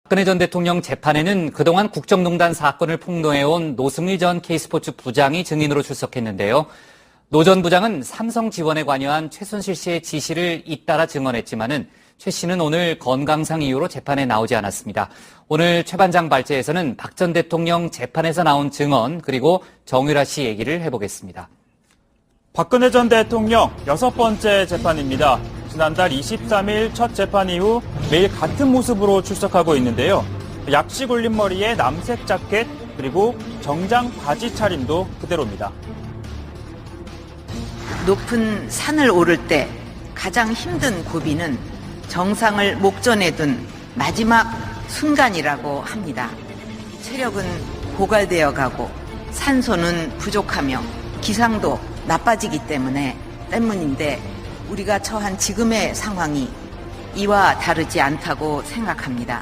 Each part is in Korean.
박근혜 전 대통령 재판에는 그동안 국정농단 사건을 폭로해온 노승일 전 K스포츠 부장이 증인으로 출석했는데요. 노 전 부장은 삼성 지원에 관여한 최순실 씨의 지시를 잇따라 증언했지만은 최 씨는 오늘 건강상 이유로 재판에 나오지 않았습니다. 오늘 최 반장 발제에서는 박 전 대통령 재판에서 나온 증언 그리고 정유라 씨 얘기를 해보겠습니다. 박근혜 전 대통령 6번째 재판입니다. 지난달 23일 첫 재판 이후 매일 같은 모습으로 출석하고 있는데요. 약식 올린 머리에 남색 자켓 그리고 정장 바지 차림도 그대로입니다. 높은 산을 오를 때 가장 힘든 고비는 정상을 목전에 둔 마지막 순간이라고 합니다. 체력은 고갈되어 가고 산소는 부족하며 기상도 나빠지기 때문인데 우리가 처한 지금의 상황이 이와 다르지 않다고 생각합니다.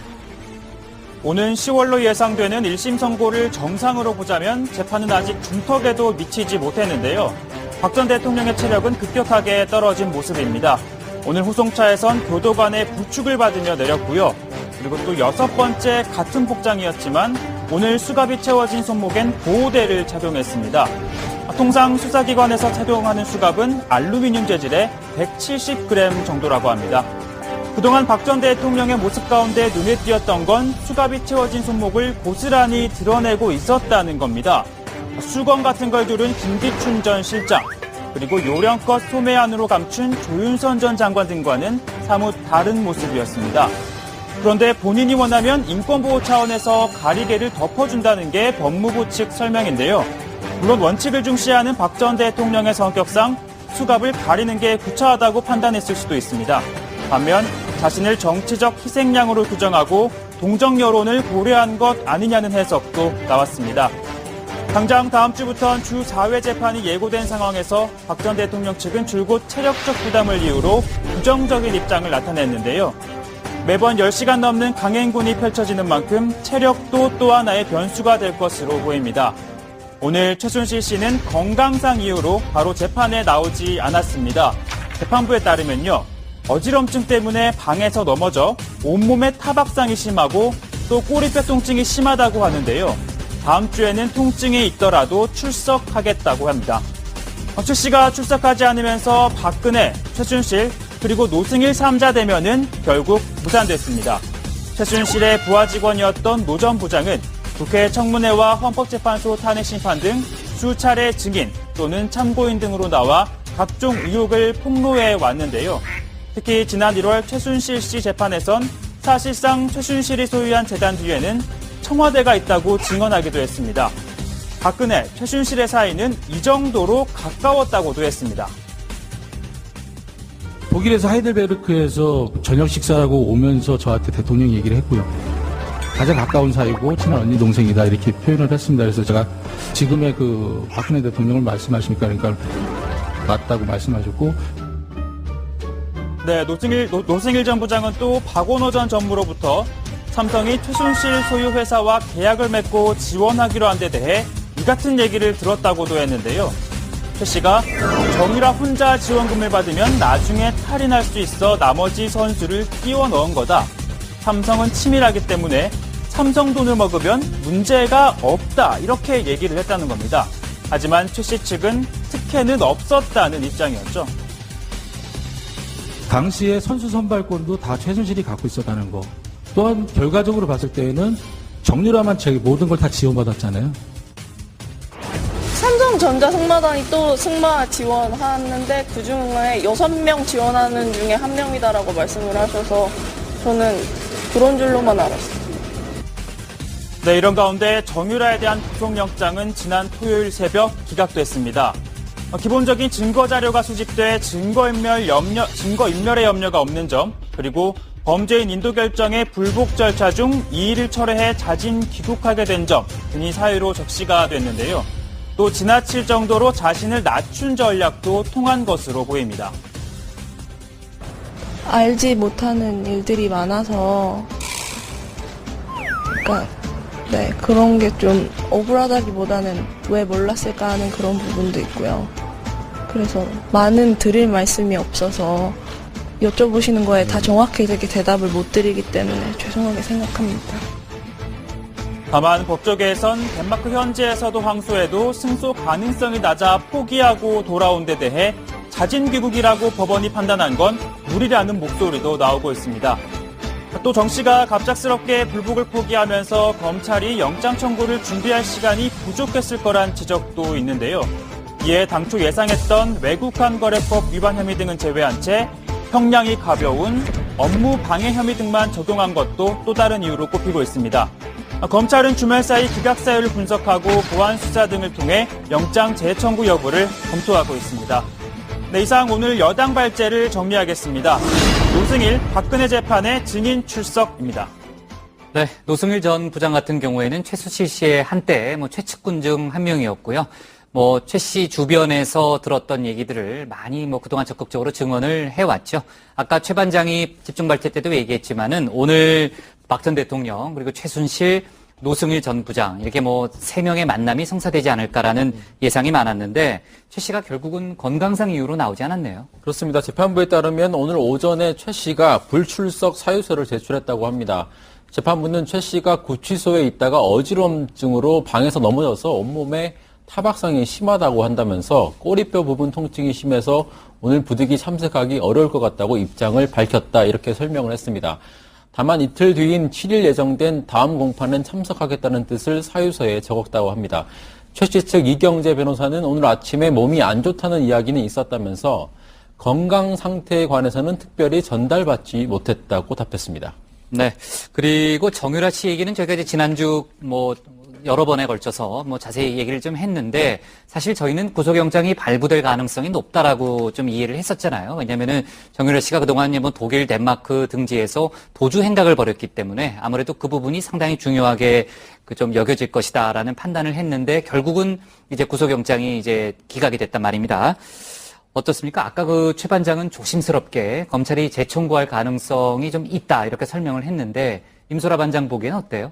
오는 10월로 예상되는 1심 선고를 정상으로 보자면 재판은 아직 중턱에도 미치지 못했는데요. 박 전 대통령의 체력은 급격하게 떨어진 모습입니다. 오늘 후송차에선 교도관의 부축을 받으며 내렸고요. 그리고 또 6번째 같은 복장이었지만 오늘 수갑이 채워진 손목엔 보호대를 착용했습니다. 통상 수사기관에서 착용하는 수갑은 알루미늄 재질의 170g 정도라고 합니다. 그동안 박 전 대통령의 모습 가운데 눈에 띄었던 건 수갑이 채워진 손목을 고스란히 드러내고 있었다는 겁니다. 수건 같은 걸 두른 김기춘 전 실장, 그리고 요령껏 소매 안으로 감춘 조윤선 전 장관 등과는 사뭇 다른 모습이었습니다. 그런데 본인이 원하면 인권보호 차원에서 가리개를 덮어준다는 게 법무부 측 설명인데요. 물론 원칙을 중시하는 박 전 대통령의 성격상 수갑을 가리는 게 구차하다고 판단했을 수도 있습니다. 반면 자신을 정치적 희생양으로 규정하고 동정 여론을 고려한 것 아니냐는 해석도 나왔습니다. 당장 다음 주부터는 주 4회 재판이 예고된 상황에서 박 전 대통령 측은 줄곧 체력적 부담을 이유로 부정적인 입장을 나타냈는데요. 매번 10시간 넘는 강행군이 펼쳐지는 만큼 체력도 또 하나의 변수가 될 것으로 보입니다. 오늘 최순실 씨는 건강상 이유로 바로 재판에 나오지 않았습니다. 재판부에 따르면요. 어지럼증 때문에 방에서 넘어져 온몸에 타박상이 심하고 또 꼬리뼈 통증이 심하다고 하는데요. 다음 주에는 통증이 있더라도 출석하겠다고 합니다. 최 씨가 출석하지 않으면서 박근혜, 최순실, 그리고 노승일 3자 대면은 결국 무산됐습니다. 최순실의 부하 직원이었던 노 전 부장은 국회 청문회와 헌법재판소 탄핵 심판 등 수차례 증인 또는 참고인 등으로 나와 각종 의혹을 폭로해 왔는데요. 특히 지난 1월 최순실 씨 재판에선 사실상 최순실이 소유한 재단 뒤에는 청와대가 있다고 증언하기도 했습니다. 박근혜, 최순실의 사이는 이 정도로 가까웠다고도 했습니다. 독일에서 하이델베르크에서 저녁 식사하고 오면서 저한테 대통령 얘기를 했고요. 가장 가까운 사이고 친한 언니 동생이다 이렇게 표현을 했습니다. 그래서 제가 지금의 그 박근혜 대통령을 말씀하십니까? 그러니까 맞다고 말씀하셨고. 네, 노승일 전 부장은 또 박원호 전 전무로부터 삼성이 최순실 소유 회사와 계약을 맺고 지원하기로 한 데 대해 이 같은 얘기를 들었다고도 했는데요. 최 씨가 정유라 혼자 지원금을 받으면 나중에 탈인할 수 있어 나머지 선수를 끼워 넣은 거다. 삼성은 치밀하기 때문에 삼성 돈을 먹으면 문제가 없다. 이렇게 얘기를 했다는 겁니다. 하지만 최 씨 측은 특혜는 없었다는 입장이었죠. 당시에 선수 선발권도 다 최순실이 갖고 있었다는 거. 또한 결과적으로 봤을 때에는 정유라만 모든 걸 다 지원받았잖아요. 삼성전자 승마단이 또 승마 지원하는데 그중에 6명 지원하는 중에 1명이다라고 말씀을 하셔서 저는 그런 줄로만 알았어요. 네, 이런 가운데 정유라에 대한 구속영장은 지난 토요일 새벽 기각됐습니다. 기본적인 증거 자료가 수집돼 증거인멸의 염려가 없는 점, 그리고 범죄인 인도 결정의 불복 절차 중 2일을 철회해 자진 귀국하게 된 점 등이 사유로 적시가 됐는데요. 또 지나칠 정도로 자신을 낮춘 전략도 통한 것으로 보입니다. 알지 못하는 일들이 많아서 그런 게 좀 억울하다기보다는 왜 몰랐을까 하는 그런 부분도 있고요. 그래서 많은 드릴 말씀이 없어서 여쭤보시는 거에 다 정확하게 대답을 못 드리기 때문에 죄송하게 생각합니다. 다만 법조계에선 덴마크 현지에서도 항소해도 승소 가능성이 낮아 포기하고 돌아온 데 대해 자진 귀국이라고 법원이 판단한 건 무리라는 목소리도 나오고 있습니다. 또 정 씨가 갑작스럽게 불복을 포기하면서 검찰이 영장 청구를 준비할 시간이 부족했을 거란 지적도 있는데요. 이에 당초 예상했던 외국환 거래법 위반 혐의 등은 제외한 채 형량이 가벼운 업무 방해 혐의 등만 적용한 것도 또 다른 이유로 꼽히고 있습니다. 검찰은 주말 사이 기각 사유를 분석하고 보안 수사 등을 통해 영장 재청구 여부를 검토하고 있습니다. 네, 이상 오늘 여당 발제를 정리하겠습니다. 노승일, 박근혜 재판의 증인 출석입니다. 네, 노승일 전 부장 같은 경우에는 최순실 씨의 한때 최측근 중 한 명이었고요. 최 씨 주변에서 들었던 얘기들을 많이 그동안 적극적으로 증언을 해왔죠. 아까 최 반장이 집중 발제 때도 얘기했지만은 오늘 박 전 대통령 그리고 최순실, 노승일 전 부장 이렇게 3명의 만남이 성사되지 않을까라는 예상이 많았는데 최 씨가 결국은 건강상 이유로 나오지 않았네요. 그렇습니다. 재판부에 따르면 오늘 오전에 최 씨가 불출석 사유서를 제출했다고 합니다. 재판부는 최 씨가 구치소에 있다가 어지럼증으로 방에서 넘어져서 온몸에 타박상이 심하다고 한다면서 꼬리뼈 부분 통증이 심해서 오늘 부득이 참석하기 어려울 것 같다고 입장을 밝혔다 이렇게 설명을 했습니다. 다만 이틀 뒤인 7일 예정된 다음 공판엔 참석하겠다는 뜻을 사유서에 적었다고 합니다. 최 씨 측 이경재 변호사는 오늘 아침에 몸이 안 좋다는 이야기는 있었다면서 건강 상태에 관해서는 특별히 전달받지 못했다고 답했습니다. 네. 그리고 정유라 씨 얘기는 저희가 이제 지난주 여러 번에 걸쳐서 자세히 얘기를 좀 했는데 사실 저희는 구속영장이 발부될 가능성이 높다라고 좀 이해를 했었잖아요. 왜냐면은 정유라 씨가 그동안 독일, 덴마크 등지에서 도주 행각을 벌였기 때문에 아무래도 그 부분이 상당히 중요하게 좀 여겨질 것이다라는 판단을 했는데 결국은 이제 구속영장이 이제 기각이 됐단 말입니다. 어떻습니까? 아까 최 반장은 조심스럽게 검찰이 재청구할 가능성이 좀 있다 이렇게 설명을 했는데 임소라 반장 보기에는 어때요?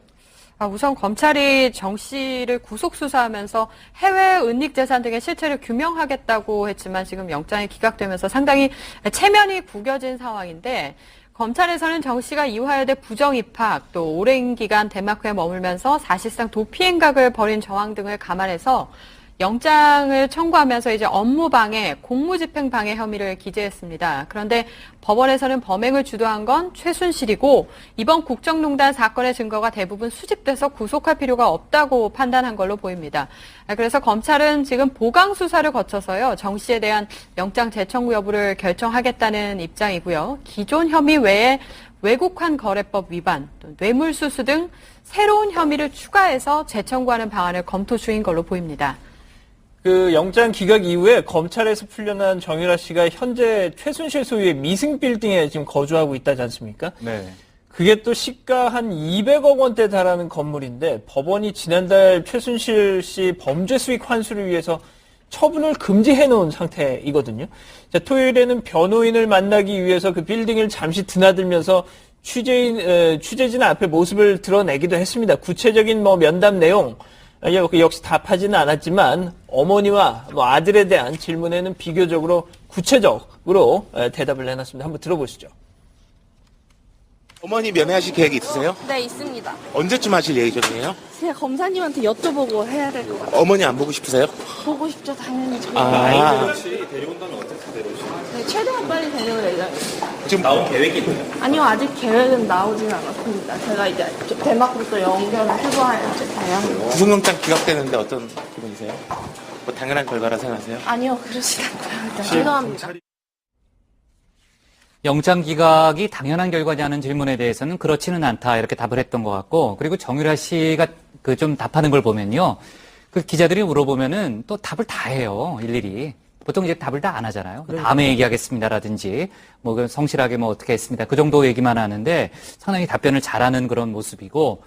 우선 검찰이 정 씨를 구속 수사하면서 해외 은닉 재산 등의 실체를 규명하겠다고 했지만 지금 영장이 기각되면서 상당히 체면이 구겨진 상황인데 검찰에서는 정 씨가 이화여대 부정 입학 또 오랜 기간 덴마크에 머물면서 사실상 도피 행각을 벌인 정황 등을 감안해서 영장을 청구하면서 이제 업무방해, 공무집행방해 혐의를 기재했습니다. 그런데 법원에서는 범행을 주도한 건 최순실이고 이번 국정농단 사건의 증거가 대부분 수집돼서 구속할 필요가 없다고 판단한 걸로 보입니다. 그래서 검찰은 지금 보강 수사를 거쳐서요. 정 씨에 대한 영장 재청구 여부를 결정하겠다는 입장이고요. 기존 혐의 외에 외국환 거래법 위반, 또 뇌물수수 등 새로운 혐의를 추가해서 재청구하는 방안을 검토 중인 걸로 보입니다. 영장 기각 이후에 검찰에서 풀려난 정유라 씨가 현재 최순실 소유의 미승 빌딩에 지금 거주하고 있다지 않습니까? 네. 그게 또 시가 한 200억 원대 달하는 건물인데 법원이 지난달 최순실 씨 범죄 수익 환수를 위해서 처분을 금지해 놓은 상태이거든요. 자, 토요일에는 변호인을 만나기 위해서 그 빌딩을 잠시 드나들면서 취재진 앞에 모습을 드러내기도 했습니다. 구체적인 면담 내용 역시 답하지는 않았지만 어머니와 아들에 대한 질문에는 비교적으로 구체적으로 대답을 해놨습니다. 한번 들어보시죠. 어머니 면회하실 계획이 있으세요? 네, 있습니다. 언제쯤 하실 예정이에요? 제가 검사님한테 여쭤보고 해야 될 것 같아요. 어머니 안 보고 싶으세요? 보고 싶죠, 당연히. 아, 혹시 데려온다면 언제쯤 데려오시나요? 네, 최대한 빨리 데려올 예정입니다. 지금 나온 계획이 있나요? 아니요, 아직 계획은 나오진 않았습니다. 제가 이제 덴마크부터 연결을 해봐야 다양한. 구속영장 기각되는데 어떤 기분이세요? 당연한 결과라 생각하세요? 아니요, 그러진 않고요. 죄송합니다. 영장 기각이 당연한 결과냐는 질문에 대해서는 그렇지는 않다 이렇게 답을 했던 것 같고 그리고 정유라 씨가 좀 답하는 걸 보면요. 기자들이 물어보면은 또 답을 다 해요. 일일이. 보통 이제 답을 다 안 하잖아요. 다음에 얘기하겠습니다라든지 성실하게 어떻게 했습니다. 그 정도 얘기만 하는데 상당히 답변을 잘하는 그런 모습이고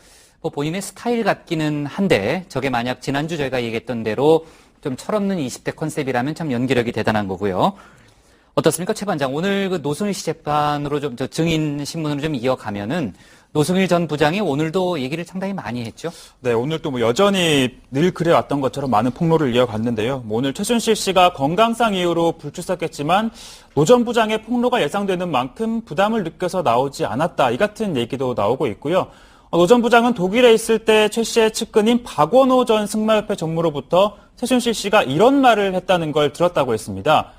본인의 스타일 같기는 한데 저게 만약 지난주 저희가 얘기했던 대로 좀 철없는 20대 컨셉이라면 참 연기력이 대단한 거고요. 어떻습니까, 최 반장? 오늘 노승일 씨 재판으로 증인 신문으로 좀 이어가면은 노승일 전 부장이 오늘도 얘기를 상당히 많이 했죠. 네, 오늘 또 여전히 늘 그래왔던 것처럼 많은 폭로를 이어갔는데요. 오늘 최순실 씨가 건강상 이유로 불출석했지만 노 전 부장의 폭로가 예상되는 만큼 부담을 느껴서 나오지 않았다. 이 같은 얘기도 나오고 있고요. 노 전 부장은 독일에 있을 때 최 씨의 측근인 박원호 전 승마협회 전무로부터 최순실 씨가 이런 말을 했다는 걸 들었다고 했습니다.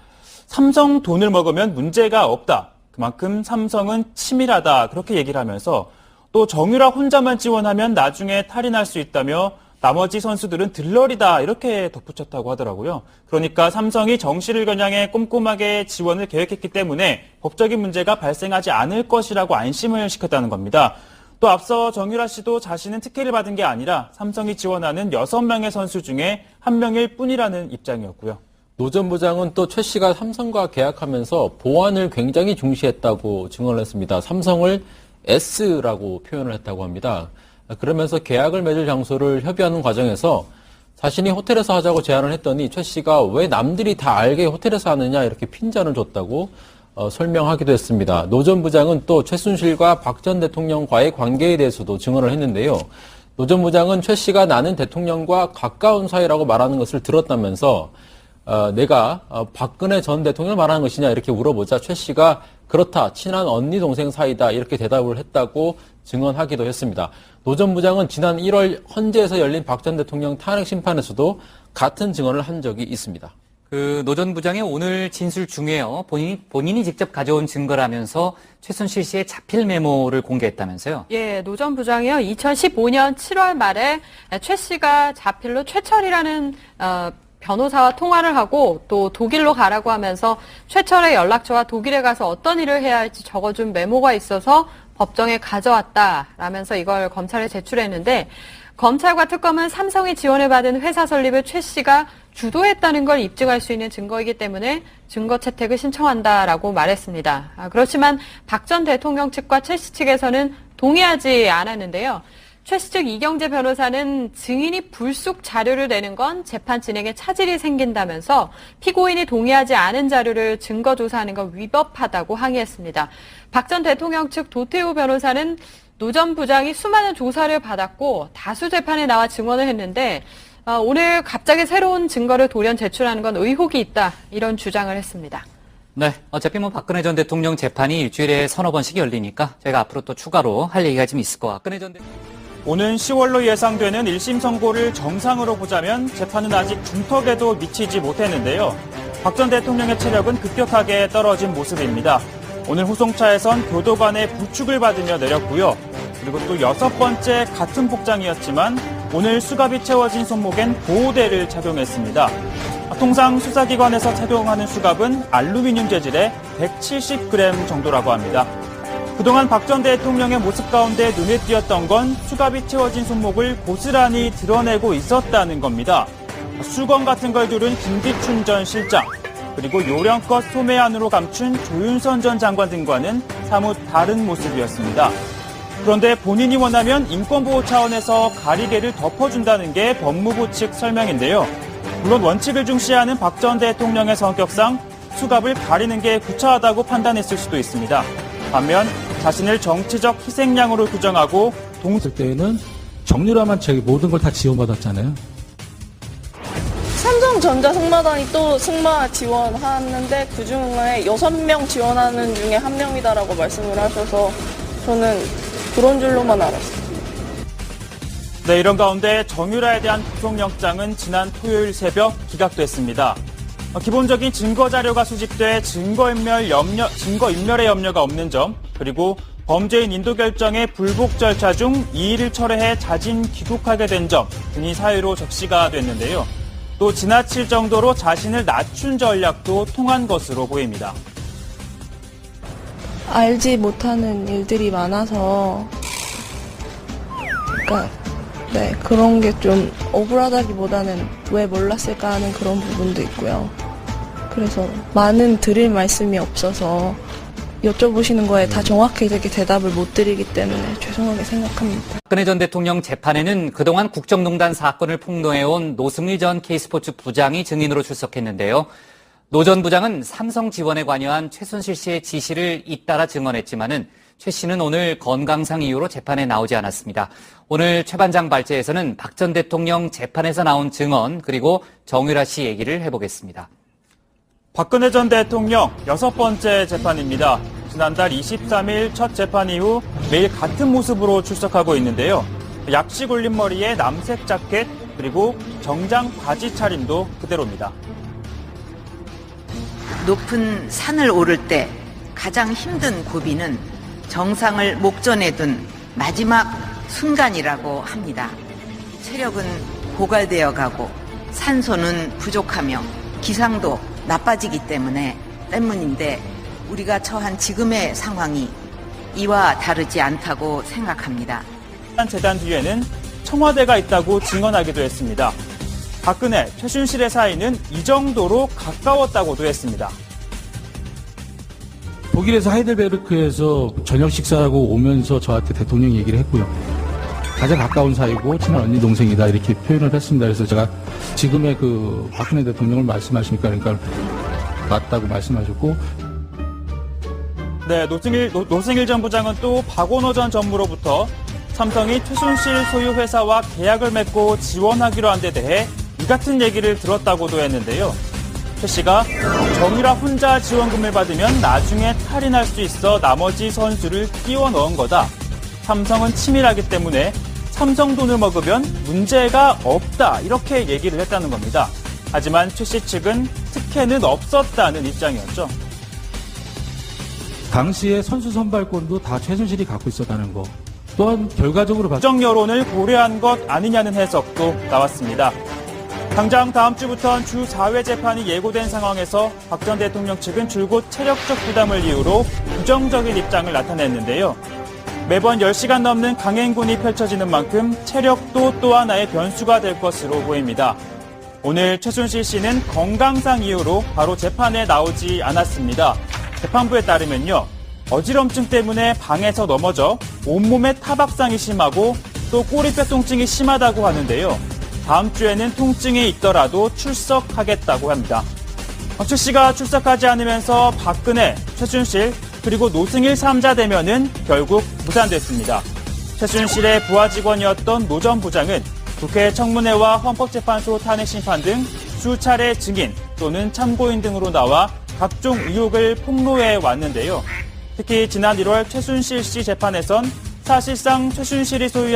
삼성 돈을 먹으면 문제가 없다. 그만큼 삼성은 치밀하다. 그렇게 얘기를 하면서 또 정유라 혼자만 지원하면 나중에 탈이 날 수 있다며 나머지 선수들은 들러리다 이렇게 덧붙였다고 하더라고요. 그러니까 삼성이 정 씨를 겨냥해 꼼꼼하게 지원을 계획했기 때문에 법적인 문제가 발생하지 않을 것이라고 안심을 시켰다는 겁니다. 또 앞서 정유라 씨도 자신은 특혜를 받은 게 아니라 삼성이 지원하는 6명의 선수 중에 1명일 뿐이라는 입장이었고요. 노 전 부장은 또 최 씨가 삼성과 계약하면서 보안을 굉장히 중시했다고 증언을 했습니다. 삼성을 S라고 표현을 했다고 합니다. 그러면서 계약을 맺을 장소를 협의하는 과정에서 자신이 호텔에서 하자고 제안을 했더니 최 씨가 왜 남들이 다 알게 호텔에서 하느냐 이렇게 핀잔을 줬다고 설명하기도 했습니다. 노 전 부장은 또 최순실과 박 전 대통령과의 관계에 대해서도 증언을 했는데요. 노 전 부장은 최 씨가 나는 대통령과 가까운 사이라고 말하는 것을 들었다면서 내가 박근혜 전 대통령을 말하는 것이냐 이렇게 물어보자 최 씨가 그렇다, 친한 언니 동생 사이다 이렇게 대답을 했다고 증언하기도 했습니다. 노 전 부장은 지난 1월 헌재에서 열린 박 전 대통령 탄핵 심판에서도 같은 증언을 한 적이 있습니다. 노 전 부장의 오늘 진술 중에요. 본인이 직접 가져온 증거라면서 최순실 씨의 자필 메모를 공개했다면서요? 예, 노 전 부장이요. 2015년 7월 말에 최 씨가 자필로 최철이라는 변호사와 통화를 하고 또 독일로 가라고 하면서 최철의 연락처와 독일에 가서 어떤 일을 해야 할지 적어준 메모가 있어서 법정에 가져왔다라면서 이걸 검찰에 제출했는데 검찰과 특검은 삼성이 지원을 받은 회사 설립을 최 씨가 주도했다는 걸 입증할 수 있는 증거이기 때문에 증거 채택을 신청한다라고 말했습니다. 그렇지만 박 전 대통령 측과 최 씨 측에서는 동의하지 않았는데요. 최 씨 측 이경재 변호사는 증인이 불쑥 자료를 내는 건 재판 진행에 차질이 생긴다면서 피고인이 동의하지 않은 자료를 증거 조사하는 건 위법하다고 항의했습니다. 박 전 대통령 측 도태우 변호사는 노 전 부장이 수많은 조사를 받았고 다수 재판에 나와 증언을 했는데 오늘 갑자기 새로운 증거를 돌연 제출하는 건 의혹이 있다 이런 주장을 했습니다. 네, 어차피 박근혜 전 대통령 재판이 일주일에 서너 번씩 열리니까 저희가 앞으로 또 추가로 할 얘기가 좀 있을 것 같고요. 오는 10월로 예상되는 1심 선고를 정상으로 보자면 재판은 아직 중턱에도 미치지 못했는데요. 박 전 대통령의 체력은 급격하게 떨어진 모습입니다. 오늘 후송차에선 교도관의 부축을 받으며 내렸고요. 그리고 또 6번째 같은 복장이었지만 오늘 수갑이 채워진 손목엔 보호대를 착용했습니다. 통상 수사기관에서 착용하는 수갑은 알루미늄 재질의 170g 정도라고 합니다. 그동안 박 전 대통령의 모습 가운데 눈에 띄었던 건 수갑이 채워진 손목을 고스란히 드러내고 있었다는 겁니다. 수건 같은 걸 두른 김기춘 전 실장, 그리고 요령껏 소매 안으로 감춘 조윤선 전 장관 등과는 사뭇 다른 모습이었습니다. 그런데 본인이 원하면 인권보호 차원에서 가리개를 덮어준다는 게 법무부 측 설명인데요. 물론 원칙을 중시하는 박 전 대통령의 성격상 수갑을 가리는 게 구차하다고 판단했을 수도 있습니다. 반면 자신을 정치적 희생양으로 규정하고 동생 때에는 정유라만 자기 모든 걸 다 지원받았잖아요. 삼성전자 승마단이 또 승마 지원하는데 그중에 6명 지원하는 중에 1명이다라고 말씀을 하셔서 저는 그런 줄로만 알았어요. 네, 이런 가운데 정유라에 대한 구속영장은 지난 토요일 새벽 기각됐습니다. 기본적인 증거 자료가 수집돼 증거인멸의 염려가 없는 점, 그리고 범죄인 인도 결정의 불복 절차 중 2일을 철회해 자진 귀국하게 된 점 등이 사유로 적시가 됐는데요. 또 지나칠 정도로 자신을 낮춘 전략도 통한 것으로 보입니다. 알지 못하는 일들이 많아서 그러니까 네, 그런 게 좀 억울하다기보다는 왜 몰랐을까 하는 그런 부분도 있고요. 그래서 많은 드릴 말씀이 없어서 여쭤보시는 거에 다 정확하게 대답을 못 드리기 때문에 죄송하게 생각합니다. 박근혜 전 대통령 재판에는 그동안 국정농단 사건을 폭로해온 노승일 전 K스포츠 부장이 증인으로 출석했는데요. 노 전 부장은 삼성 지원에 관여한 최순실 씨의 지시를 잇따라 증언했지만은 최 씨는 오늘 건강상 이유로 재판에 나오지 않았습니다. 오늘 최 반장 발제에서는 박 전 대통령 재판에서 나온 증언 그리고 정유라 씨 얘기를 해보겠습니다. 박근혜 전 대통령 6번째 재판입니다. 지난달 23일 첫 재판 이후 매일 같은 모습으로 출석하고 있는데요. 약식 올린 머리에 남색 자켓 그리고 정장 바지 차림도 그대로입니다. 높은 산을 오를 때 가장 힘든 고비는 정상을 목전에 둔 마지막 순간이라고 합니다. 체력은 고갈되어 가고 산소는 부족하며 기상도 나빠지기 때문인데 우리가 처한 지금의 상황이 이와 다르지 않다고 생각합니다. 재단 뒤에는 청와대가 있다고 증언하기도 했습니다. 박근혜, 최순실의 사이는 이 정도로 가까웠다고도 했습니다. 독일에서 하이델베르크에서 저녁 식사하고 오면서 저한테 대통령 얘기를 했고요. 가장 가까운 사이고 친한 언니 동생이다 이렇게 표현을 했습니다. 그래서 제가 지금의 그 박근혜 대통령을 말씀하십니까? 그러니까 맞다고 말씀하셨고. 네, 노승일 전 부장은 또 박원호 전 전무로부터 삼성이 최순실 소유 회사와 계약을 맺고 지원하기로 한 데 대해 이 같은 얘기를 들었다고도 했는데요. 최 씨가 정유라 혼자 지원금을 받으면 나중에 탈인할 수 있어 나머지 선수를 끼워 넣은 거다. 삼성은 치밀하기 때문에 삼성 돈을 먹으면 문제가 없다. 이렇게 얘기를 했다는 겁니다. 하지만 최 씨 측은 특혜는 없었다는 입장이었죠. 당시에 선수 선발권도 다 최순실이 갖고 있었다는 거. 또한 결과적으로 국정 여론을 고려한 것 아니냐는 해석도 나왔습니다. 당장 다음 주부터는 주 4회 재판이 예고된 상황에서 박 전 대통령 측은 줄곧 체력적 부담을 이유로 부정적인 입장을 나타냈는데요. 매번 10시간 넘는 강행군이 펼쳐지는 만큼 체력도 또 하나의 변수가 될 것으로 보입니다. 오늘 최순실 씨는 건강상 이유로 바로 재판에 나오지 않았습니다. 재판부에 따르면요. 어지럼증 때문에 방에서 넘어져 온몸에 타박상이 심하고 또 꼬리뼈 통증이 심하다고 하는데요. 다음 주에는 통증이 있더라도 출석하겠다고 합니다. 최 씨가 출석하지 않으면서 박근혜, 최순실, 그리고 노승일 3자 대면은 결국 무산됐습니다. 최순실의 부하 직원이었던 노 전 부장은 국회 청문회와 헌법재판소 탄핵 심판 등 수차례 증인 또는 참고인 등으로 나와 각종 의혹을 폭로해 왔는데요. 특히 지난 1월 최순실 씨 재판에선 사실상 최순실이 소유한